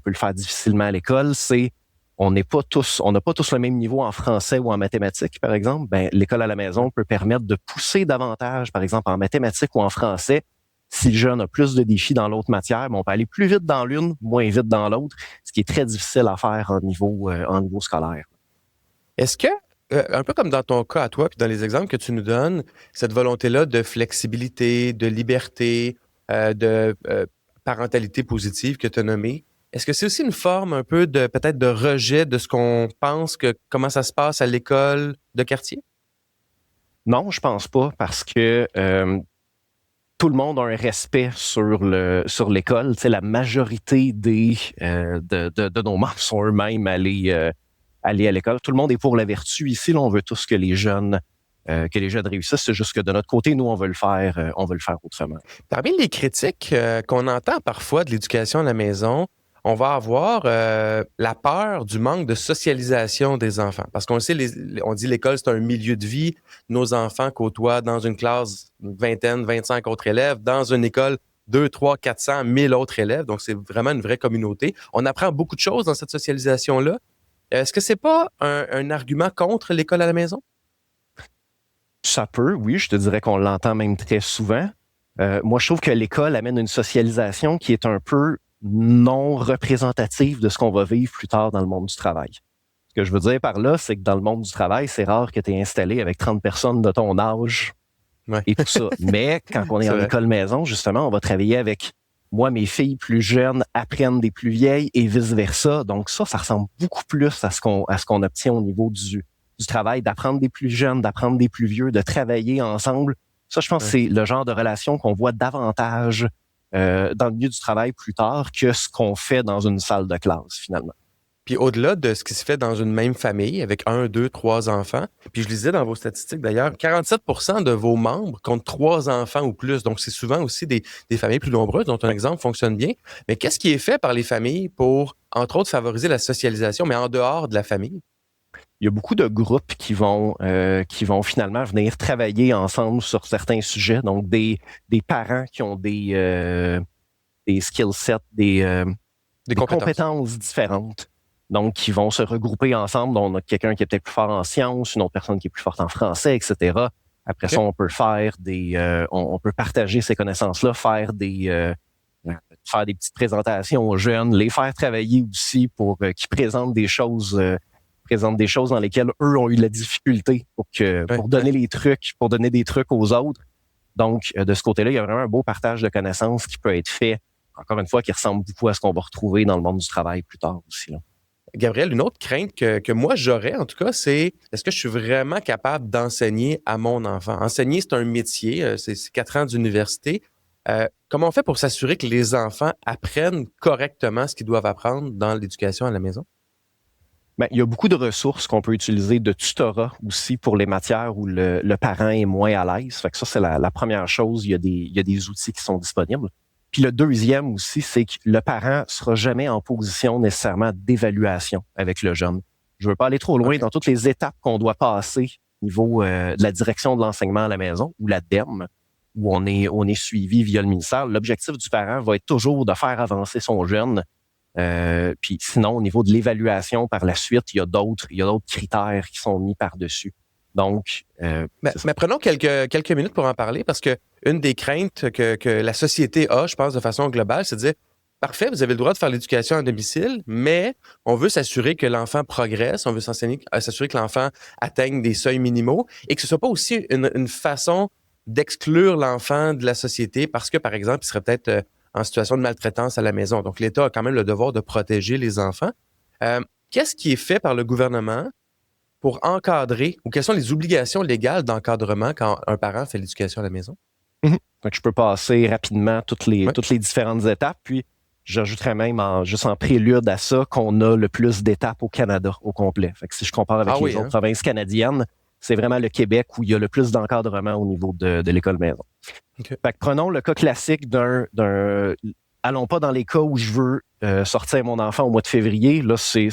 le faire difficilement à l'école, c'est on n'a pas tous le même niveau en français ou en mathématiques, par exemple. Ben, l'école à la maison peut permettre de pousser davantage, par exemple, en mathématiques ou en français. Si le jeune a plus de défis dans l'autre matière, ben, on peut aller plus vite dans l'une, moins vite dans l'autre, ce qui est très difficile à faire en niveau scolaire. Est-ce que, un peu comme dans ton cas à toi, puis dans les exemples que tu nous donnes, cette volonté-là de flexibilité, de liberté, de parentalité positive que tu as nommée, est-ce que c'est aussi une forme un peu de peut-être de rejet de ce qu'on pense que comment ça se passe à l'école de quartier? Non, je pense pas, parce que tout le monde a un respect sur l'école. Tu sais, la majorité de nos membres sont eux-mêmes allés à l'école. Tout le monde est pour la vertu. Ici, là, on veut tous que les jeunes réussissent. C'est juste que de notre côté, nous, on veut le faire autrement. Parmi les critiques qu'on entend parfois de l'éducation à la maison, on va avoir la peur du manque de socialisation des enfants. Parce qu'on sait, on dit l'école, c'est un milieu de vie. Nos enfants côtoient dans une classe une vingtaine, 25 autres élèves. Dans une école, 2, 3, 400, 1000 autres élèves. Donc, c'est vraiment une vraie communauté. On apprend beaucoup de choses dans cette socialisation-là. Est-ce que c'est pas un argument contre l'école à la maison? Ça peut, oui. Je te dirais qu'on l'entend même très souvent. Moi, je trouve que l'école amène une socialisation qui est un peu non représentative de ce qu'on va vivre plus tard dans le monde du travail. Ce que je veux dire par là, c'est que dans le monde du travail, c'est rare que tu es installé avec 30 personnes de ton âge et tout ça. Mais quand on est en école maison, justement, on va travailler avec moi, mes filles plus jeunes apprennent des plus vieilles et vice-versa. Donc ça ressemble beaucoup plus à ce qu'on obtient au niveau du travail, d'apprendre des plus jeunes, d'apprendre des plus vieux, de travailler ensemble. Ça, je pense que c'est le genre de relation qu'on voit davantage dans le milieu du travail plus tard que ce qu'on fait dans une salle de classe, finalement. Puis au-delà de ce qui se fait dans une même famille avec 1, 2, 3 enfants, puis je lisais dans vos statistiques d'ailleurs, 47% de vos membres comptent 3 enfants ou plus. Donc, c'est souvent aussi des familles plus nombreuses dont un exemple fonctionne bien. Mais qu'est-ce qui est fait par les familles pour, entre autres, favoriser la socialisation, mais en dehors de la famille? Il y a beaucoup de groupes qui vont finalement venir travailler ensemble sur certains sujets. Donc, des parents qui ont des skill sets, des compétences différentes. Donc, qui vont se regrouper ensemble. On a quelqu'un qui est peut-être plus fort en sciences, une autre personne qui est plus forte en français, etc. Après ça, on peut faire on peut partager ces connaissances-là, faire des petites présentations aux jeunes, les faire travailler aussi pour qu'ils présentent des choses dans lesquelles eux ont eu de la difficulté pour donner des trucs aux autres. Donc, de ce côté-là, il y a vraiment un beau partage de connaissances qui peut être fait, encore une fois, qui ressemble beaucoup à ce qu'on va retrouver dans le monde du travail plus tard aussi, là. Gabriel, une autre crainte que moi j'aurais, en tout cas, c'est est-ce que je suis vraiment capable d'enseigner à mon enfant? Enseigner, c'est un métier, c'est 4 ans d'université. Comment on fait pour s'assurer que les enfants apprennent correctement ce qu'ils doivent apprendre dans l'éducation à la maison? Ben, il y a beaucoup de ressources qu'on peut utiliser, de tutorat aussi pour les matières où le parent est moins à l'aise. Fait que ça, c'est la première chose. Il y a des outils qui sont disponibles. Puis le deuxième aussi, c'est que le parent sera jamais en position nécessairement d'évaluation avec le jeune. Je veux pas aller trop loin dans toutes les étapes qu'on doit passer au niveau de la direction de l'enseignement à la maison ou la DEM, où on est suivi via le ministère. L'objectif du parent va être toujours de faire avancer son jeune. Puis sinon, au niveau de l'évaluation par la suite, il y a d'autres critères qui sont mis par-dessus. Donc, mais prenons quelques minutes pour en parler, parce que une des craintes que la société a, je pense, de façon globale, c'est de dire, parfait, vous avez le droit de faire l'éducation à domicile, mais on veut s'assurer que l'enfant progresse, on veut s'assurer que l'enfant atteigne des seuils minimaux et que ce soit pas aussi une façon d'exclure l'enfant de la société parce que, par exemple, il serait peut-être en situation de maltraitance à la maison. Donc, l'État a quand même le devoir de protéger les enfants. Qu'est-ce qui est fait par le gouvernement pour encadrer, ou quelles sont les obligations légales d'encadrement quand un parent fait l'éducation à la maison? Donc, je peux passer rapidement toutes les différentes étapes, puis j'ajouterais même juste en prélude à ça qu'on a le plus d'étapes au Canada au complet. Fait que si je compare avec les autres provinces canadiennes, c'est vraiment le Québec où il y a le plus d'encadrement au niveau de l'école maison. Okay. Fait que prenons le cas classique allons pas dans les cas où je veux sortir mon enfant au mois de février. Là, c'est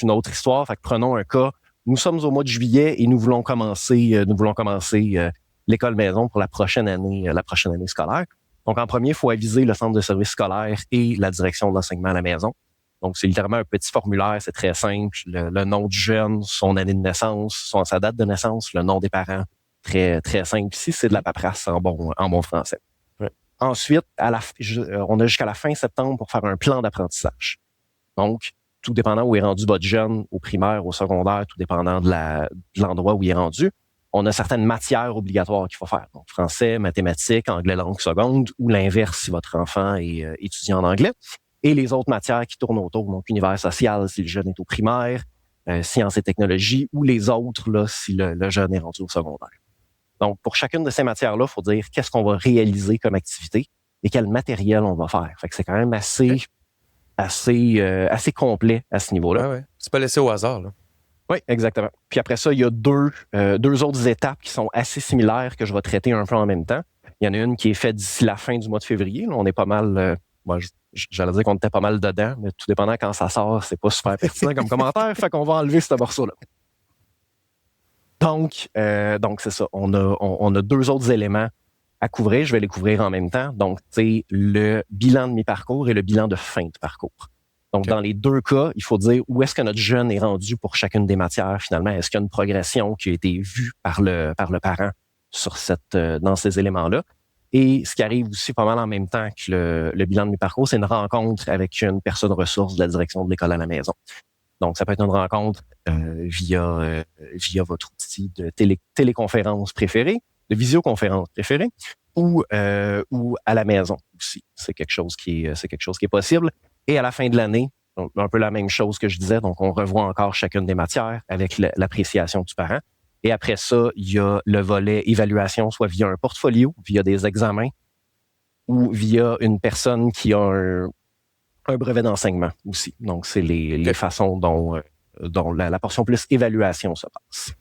une autre histoire. Fait que prenons un cas. Nous sommes au mois de juillet et nous voulons commencer l'école maison pour la prochaine année scolaire. Donc, en premier, il faut aviser le centre de service scolaire et la direction de l'enseignement à la maison. Donc, c'est littéralement un petit formulaire, c'est très simple. Le nom du jeune, son année de naissance, sa date de naissance, le nom des parents. Très, très simple. Ici, c'est de la paperasse en bon français. Ouais. Ensuite, on a jusqu'à la fin septembre pour faire un plan d'apprentissage. Donc, tout dépendant où est rendu votre jeune, au primaire, au secondaire, tout dépendant de l'endroit où il est rendu, on a certaines matières obligatoires qu'il faut faire. Donc, français, mathématiques, anglais langue seconde, ou l'inverse si votre enfant est étudiant en anglais. Et les autres matières qui tournent autour, donc univers social si le jeune est au primaire, sciences et technologies, ou les autres là si le jeune est rendu au secondaire. Donc, pour chacune de ces matières-là, il faut dire qu'est-ce qu'on va réaliser comme activité et quel matériel on va faire. Fait que c'est quand même assez complet à ce niveau-là. Ah ouais. C'est pas laissé au hasard, là. Oui, exactement. Puis après ça, il y a deux autres étapes qui sont assez similaires que je vais traiter un peu en même temps. Il y en a une qui est faite d'ici la fin du mois de février. Là, on est pas mal... j'allais dire qu'on était pas mal dedans, mais tout dépendant quand ça sort, c'est pas super pertinent comme commentaire, fait qu'on va enlever ce morceau-là. Donc c'est ça. On a deux autres éléments à couvrir. Je vais les couvrir en même temps. Donc, c'est le bilan de mi-parcours et le bilan de fin de parcours. Donc, okay. Dans les deux cas, il faut dire où est-ce que notre jeune est rendu pour chacune des matières, finalement. Est-ce qu'il y a une progression qui a été vue par le parent dans ces éléments-là? Et ce qui arrive aussi pas mal en même temps que le bilan de mi-parcours, c'est une rencontre avec une personne ressource de la direction de l'école à la maison. Donc, ça peut être une rencontre via votre outil de téléconférence préféré, de visioconférence préférée, ou à la maison aussi. C'est quelque chose qui est possible. Et à la fin de l'année, donc un peu la même chose que je disais, donc on revoit encore chacune des matières avec l'appréciation du parent. Et après ça, il y a le volet évaluation, soit via un portfolio, via des examens, ou via une personne qui a un brevet d'enseignement aussi. Donc, c'est les façons dont la portion plus évaluation se passe.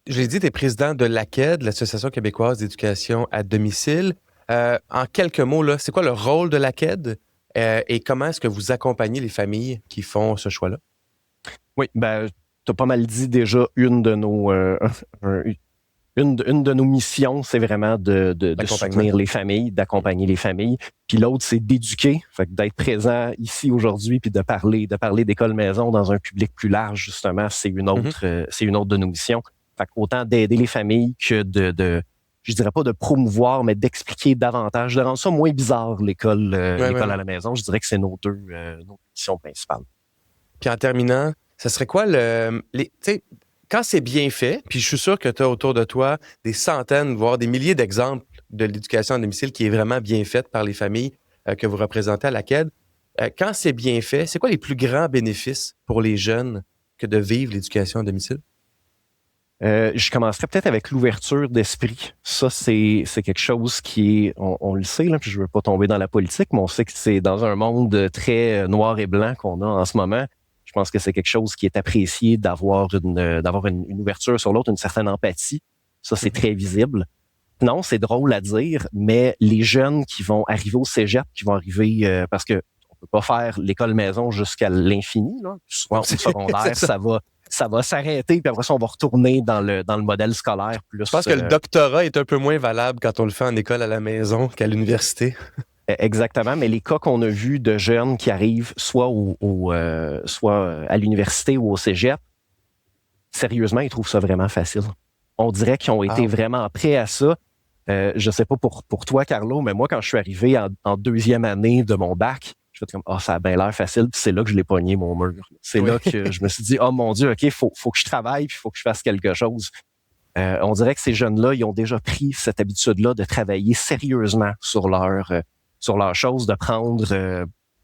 Je l'ai dit, tu es président de l'AQED, l'Association québécoise d'éducation à domicile. En quelques mots, là, c'est quoi le rôle de l'AQED et comment est-ce que vous accompagnez les familles qui font ce choix-là? Oui, tu as pas mal dit déjà une de nos missions, c'est vraiment de soutenir les familles, d'accompagner les familles. Puis l'autre, c'est d'éduquer, fait que d'être présent ici aujourd'hui puis de parler d'école maison dans un public plus large, justement, c'est une autre de nos missions. Fait que autant d'aider les familles que je dirais pas de promouvoir, mais d'expliquer davantage, de rendre ça moins bizarre, l'école à la maison. Je dirais que c'est nos deux missions principales. Puis en terminant, ça serait quoi quand c'est bien fait, puis je suis sûr que tu as autour de toi des centaines, voire des milliers d'exemples de l'éducation à domicile qui est vraiment bien faite par les familles que vous représentez à l'AQED. Quand c'est bien fait, c'est quoi les plus grands bénéfices pour les jeunes que de vivre l'éducation à domicile? Je commencerai peut-être avec l'ouverture d'esprit. Ça, c'est quelque chose qui est, on le sait, là, puis je veux pas tomber dans la politique, mais on sait que c'est dans un monde très noir et blanc qu'on a en ce moment. Je pense que c'est quelque chose qui est apprécié d'avoir une ouverture sur l'autre, une certaine empathie. Ça, c'est très visible. Non, c'est drôle à dire, mais les jeunes qui vont arriver au cégep, qui vont arriver, parce que on peut pas faire l'école maison jusqu'à l'infini, là. Souvent, au secondaire, ça va s'arrêter, puis après ça, on va retourner dans le modèle scolaire. Plus, je pense que le doctorat est un peu moins valable quand on le fait en école à la maison qu'à l'université. Exactement, mais les cas qu'on a vus de jeunes qui arrivent soit soit à l'université ou au cégep, sérieusement, ils trouvent ça vraiment facile. On dirait qu'ils ont été vraiment prêts à ça. Je sais pas pour toi, Carlo, mais moi, quand je suis arrivé en deuxième année de mon bac, je fais comme ça a bien l'air facile, puis c'est là que je l'ai pogné mon mur. C'est là que je me suis dit mon Dieu, OK, faut que je travaille, puis faut que je fasse quelque chose. On dirait que ces jeunes-là, ils ont déjà pris cette habitude-là de travailler sérieusement sur leur chose, de prendre,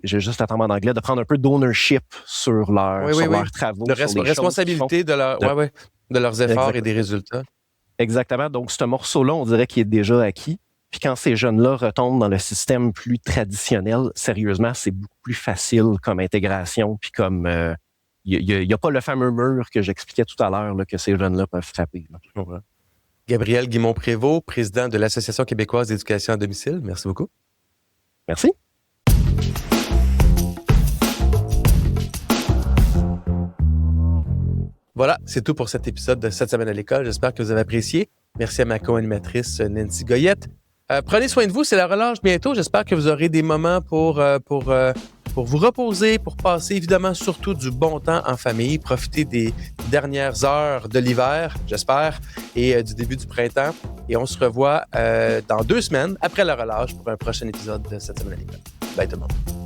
j'ai juste à tomber en anglais, de prendre un peu d'ownership sur leurs travaux. De responsabilité de leurs efforts et des résultats. Exactement. Donc, ce morceau-là, on dirait qu'il est déjà acquis. Puis quand ces jeunes-là retombent dans le système plus traditionnel, sérieusement, c'est beaucoup plus facile comme intégration puis comme il n'y a pas le fameux mur que j'expliquais tout à l'heure là, que ces jeunes-là peuvent frapper. Là. Gabriel Guimond-Prévost, président de l'Association québécoise d'éducation à domicile. Merci beaucoup. Merci. Voilà, c'est tout pour cet épisode de Cette semaine à l'école. J'espère que vous avez apprécié. Merci à ma co-animatrice Nancy Goyette. Prenez soin de vous, c'est la relâche bientôt. J'espère que vous aurez des moments pour vous reposer, pour passer évidemment surtout du bon temps en famille, profiter des dernières heures de l'hiver, j'espère, et du début du printemps. Et on se revoit dans 2 semaines après la relâche pour un prochain épisode de Cette semaine à l'école. Bye tout le monde.